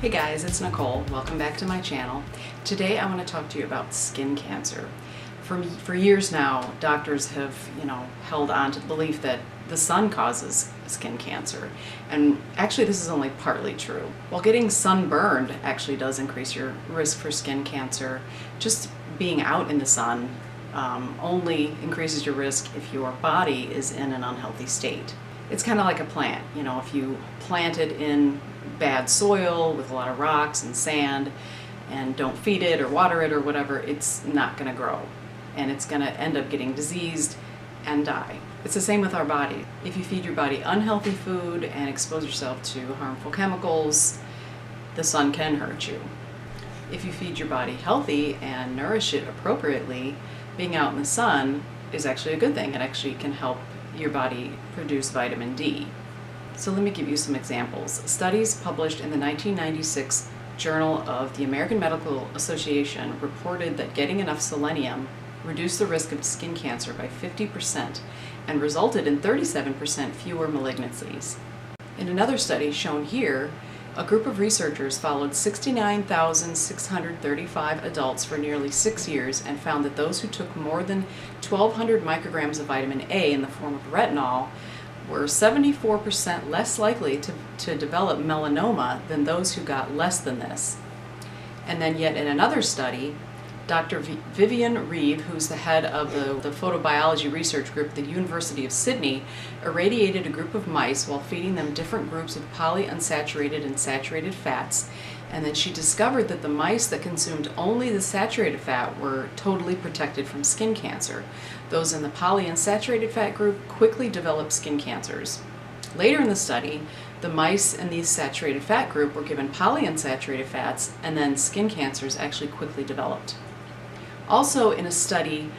Hey guys, it's Nicole. Welcome back to my channel. Today I want to talk to you about skin cancer. For years now, doctors have, held on to the belief that the sun causes skin cancer. And actually this is only partly true. While getting sunburned actually does increase your risk for skin cancer, just being out in the sun only increases your risk if your body is in an unhealthy state. It's kind of like a plant. If you plant it in bad soil with a lot of rocks and sand and don't feed it or water it or whatever, it's not going to grow and it's going to end up getting diseased and die. It's the same with our body. If you feed your body unhealthy food and expose yourself to harmful chemicals, the sun can hurt you. If you feed your body healthy and nourish it appropriately, being out in the sun is actually a good thing. It actually can help your body produce vitamin D. So let me give you some examples. Studies published in the 1996 Journal of the American Medical Association reported that getting enough selenium reduced the risk of skin cancer by 50% and resulted in 37% fewer malignancies. In another study shown here, a group of researchers followed 69,635 adults for nearly 6 years and found that those who took more than 1,200 micrograms of vitamin A in the form of retinol were 74% less likely to develop melanoma than those who got less than this. And then yet in another study, Dr. Vivian Reeve, who's the head of the photobiology research group at the University of Sydney, irradiated a group of mice while feeding them different groups of polyunsaturated and saturated fats, and then she discovered that the mice that consumed only the saturated fat were totally protected from skin cancer. Those in the polyunsaturated fat group quickly developed skin cancers. Later in the study, the mice in the saturated fat group were given polyunsaturated fats, and then skin cancers actually quickly developed. Also, in a study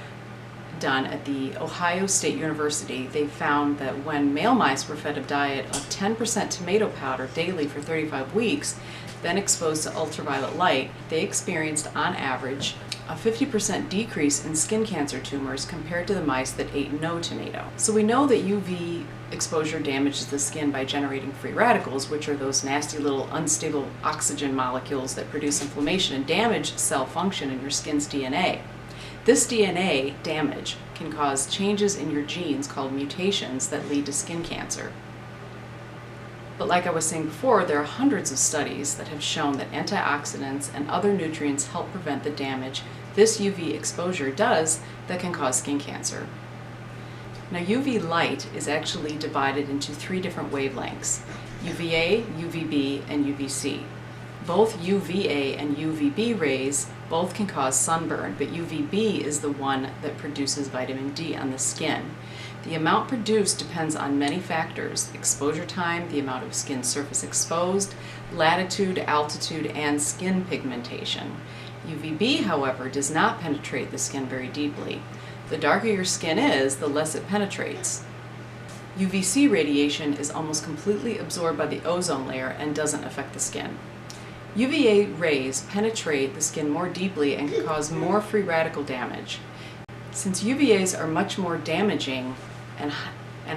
done at the Ohio State University, they found that when male mice were fed a diet of 10% tomato powder daily for 35 weeks, then exposed to ultraviolet light, they experienced on average a 50% decrease in skin cancer tumors compared to the mice that ate no tomato. So we know that UV exposure damages the skin by generating free radicals, which are those nasty little unstable oxygen molecules that produce inflammation and damage cell function in your skin's DNA. This DNA damage can cause changes in your genes called mutations that lead to skin cancer. But like I was saying before, there are hundreds of studies that have shown that antioxidants and other nutrients help prevent the damage this UV exposure does that can cause skin cancer. Now, UV light is actually divided into 3 different wavelengths: UVA, UVB, and UVC. Both UVA and UVB rays both can cause sunburn, but UVB is the one that produces vitamin D on the skin. The amount produced depends on many factors: exposure time, the amount of skin surface exposed, latitude, altitude, and skin pigmentation. UVB, however, does not penetrate the skin very deeply. The darker your skin is, the less it penetrates. UVC radiation is almost completely absorbed by the ozone layer and doesn't affect the skin. UVA rays penetrate the skin more deeply and can cause more free radical damage. Since UVAs are much more damaging and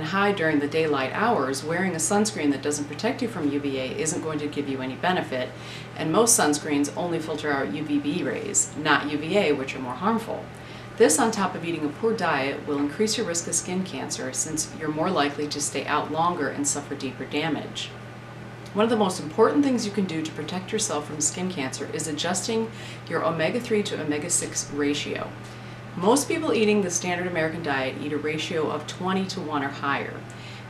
high during the daylight hours, wearing a sunscreen that doesn't protect you from UVA isn't going to give you any benefit, and most sunscreens only filter out UVB rays, not UVA, which are more harmful. This, on top of eating a poor diet, will increase your risk of skin cancer since you're more likely to stay out longer and suffer deeper damage. One of the most important things you can do to protect yourself from skin cancer is adjusting your omega-3 to omega-6 ratio. Most people eating the standard American diet eat a ratio of 20 to 1 or higher,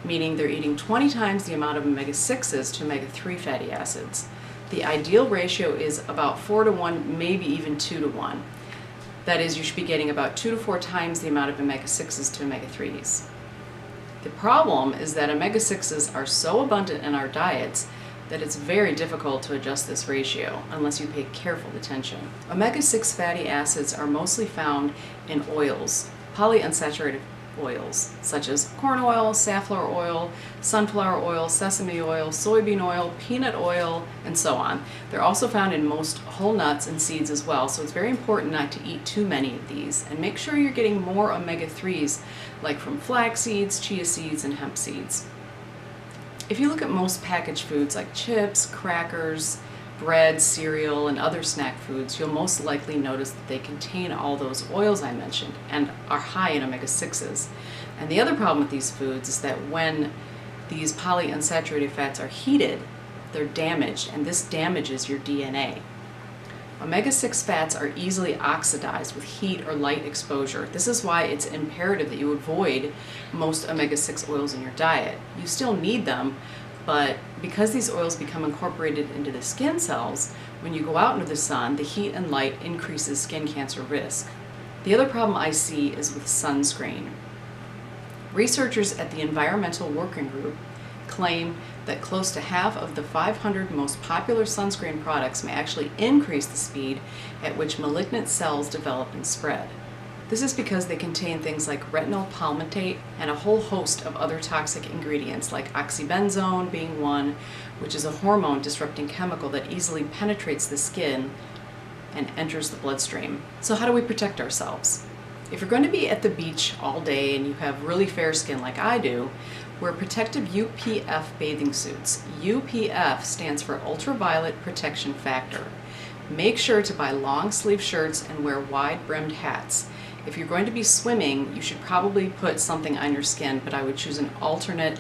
meaning they're eating 20 times the amount of omega-6s to omega-3 fatty acids. The ideal ratio is about 4 to 1, maybe even 2 to 1. That is, you should be getting about 2 to 4 times the amount of omega-6s to omega-3s. The problem is that omega-6s are so abundant in our diets that it's very difficult to adjust this ratio unless you pay careful attention. Omega-6 fatty acids are mostly found in oils, polyunsaturated oils, such as corn oil, safflower oil, sunflower oil, sesame oil, soybean oil, peanut oil, and so on. They're also found in most whole nuts and seeds as well, so it's very important not to eat too many of these. And make sure you're getting more omega-3s, like from flax seeds, chia seeds, and hemp seeds. If you look at most packaged foods like chips, crackers, bread, cereal, and other snack foods, you'll most likely notice that they contain all those oils I mentioned and are high in omega-6s. And the other problem with these foods is that when these polyunsaturated fats are heated, they're damaged, and this damages your DNA. Omega-6 fats are easily oxidized with heat or light exposure. This is why it's imperative that you avoid most omega-6 oils in your diet. You still need them, but because these oils become incorporated into the skin cells, when you go out into the sun, the heat and light increases skin cancer risk. The other problem I see is with sunscreen. Researchers at the Environmental Working Group claim that close to half of the 500 most popular sunscreen products may actually increase the speed at which malignant cells develop and spread. This is because they contain things like retinol palmitate and a whole host of other toxic ingredients, like oxybenzone being one, which is a hormone disrupting chemical that easily penetrates the skin and enters the bloodstream. So how do we protect ourselves? If you're going to be at the beach all day and you have really fair skin like I do, wear protective UPF bathing suits. UPF stands for Ultraviolet Protection Factor. Make sure to buy long sleeve shirts and wear wide brimmed hats. If you're going to be swimming, you should probably put something on your skin, but I would choose an alternate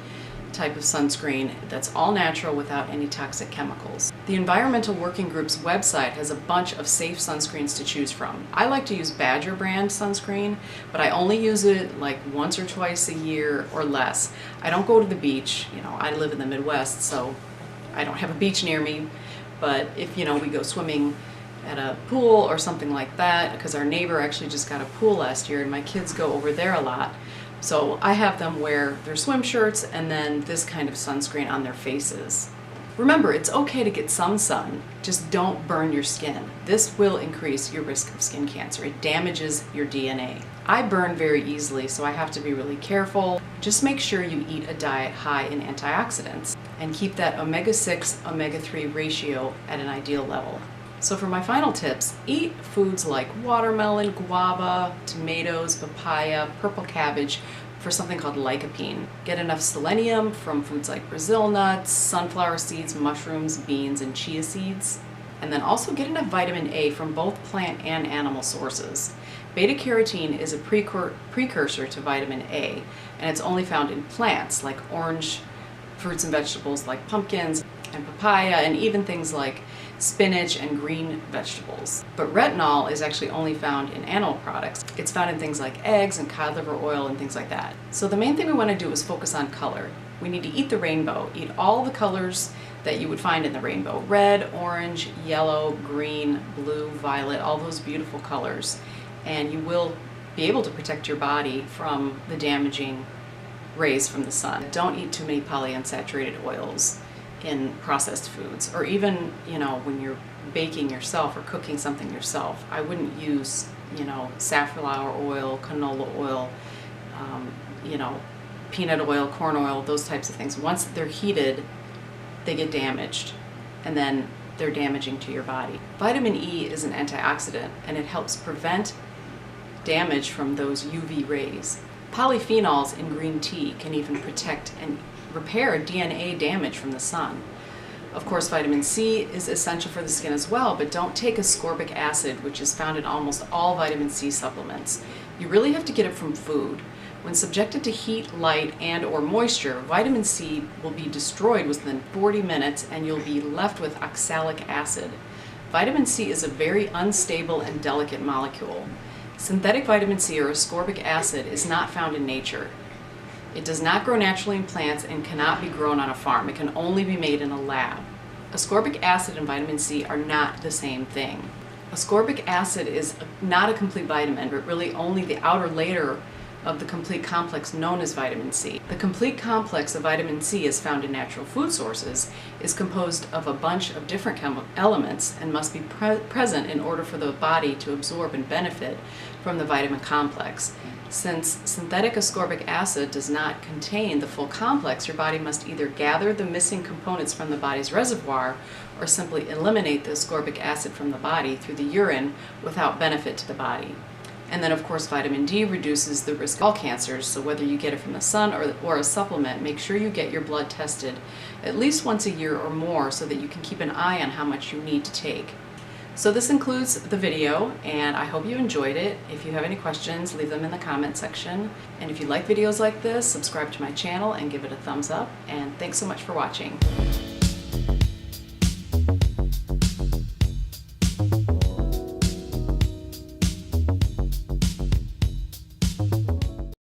type of sunscreen that's all natural without any toxic chemicals. The Environmental Working Group's website has a bunch of safe sunscreens to choose from. I like to use Badger brand sunscreen, but I only use it like once or twice a year or less. I don't go to the beach. I live in the Midwest, so I don't have a beach near me, but if we go swimming at a pool or something like that, because our neighbor actually just got a pool last year and my kids go over there a lot. So I have them wear their swim shirts and then this kind of sunscreen on their faces. Remember, it's okay to get some sun, just don't burn your skin. This will increase your risk of skin cancer. It damages your DNA. I burn very easily, so I have to be really careful. Just make sure you eat a diet high in antioxidants and keep that omega-6, omega-3 ratio at an ideal level. So for my final tips, eat foods like watermelon, guava, tomatoes, papaya, purple cabbage for something called lycopene. Get enough selenium from foods like Brazil nuts, sunflower seeds, mushrooms, beans, and chia seeds. And then also get enough vitamin A from both plant and animal sources. Beta-carotene is a precursor to vitamin A, and it's only found in plants like orange fruits and vegetables like pumpkins and papaya, and even things like spinach and green vegetables. But retinol is actually only found in animal products. It's found in things like eggs and cod liver oil and things like that. So the main thing we want to do is focus on color. We need to eat the rainbow. Eat all the colors that you would find in the rainbow. Red, orange, yellow, green, blue, violet, all those beautiful colors. And you will be able to protect your body from the damaging rays from the sun. Don't eat too many polyunsaturated oils in processed foods, or even when you're baking yourself or cooking something yourself. I wouldn't use safflower oil, canola oil, peanut oil, corn oil, those types of things. Once they're heated, they get damaged, and then they're damaging to your body. Vitamin E is an antioxidant, and it helps prevent damage from those UV rays. Polyphenols in green tea can even protect and repair DNA damage from the sun. Of course, vitamin C is essential for the skin as well, but don't take ascorbic acid, which is found in almost all vitamin C supplements. You really have to get it from food. When subjected to heat, light, and or moisture, vitamin C will be destroyed within 40 minutes and you'll be left with oxalic acid. Vitamin C is a very unstable and delicate molecule. Synthetic vitamin C, or ascorbic acid, is not found in nature. It does not grow naturally in plants and cannot be grown on a farm. It can only be made in a lab. Ascorbic acid and vitamin C are not the same thing. Ascorbic acid is not a complete vitamin, but really only the outer layer of the complete complex known as vitamin C. The complete complex of vitamin C, is found in natural food sources, is composed of a bunch of different chemical elements and must be present in order for the body to absorb and benefit from the vitamin complex. Since synthetic ascorbic acid does not contain the full complex, your body must either gather the missing components from the body's reservoir or simply eliminate the ascorbic acid from the body through the urine without benefit to the body. And then of course vitamin D reduces the risk of all cancers, so whether you get it from the sun or a supplement, make sure you get your blood tested at least once a year or more so that you can keep an eye on how much you need to take. So this includes the video, and I hope you enjoyed it. If you have any questions, leave them in the comment section. And if you like videos like this, subscribe to my channel and give it a thumbs up. And thanks so much for watching.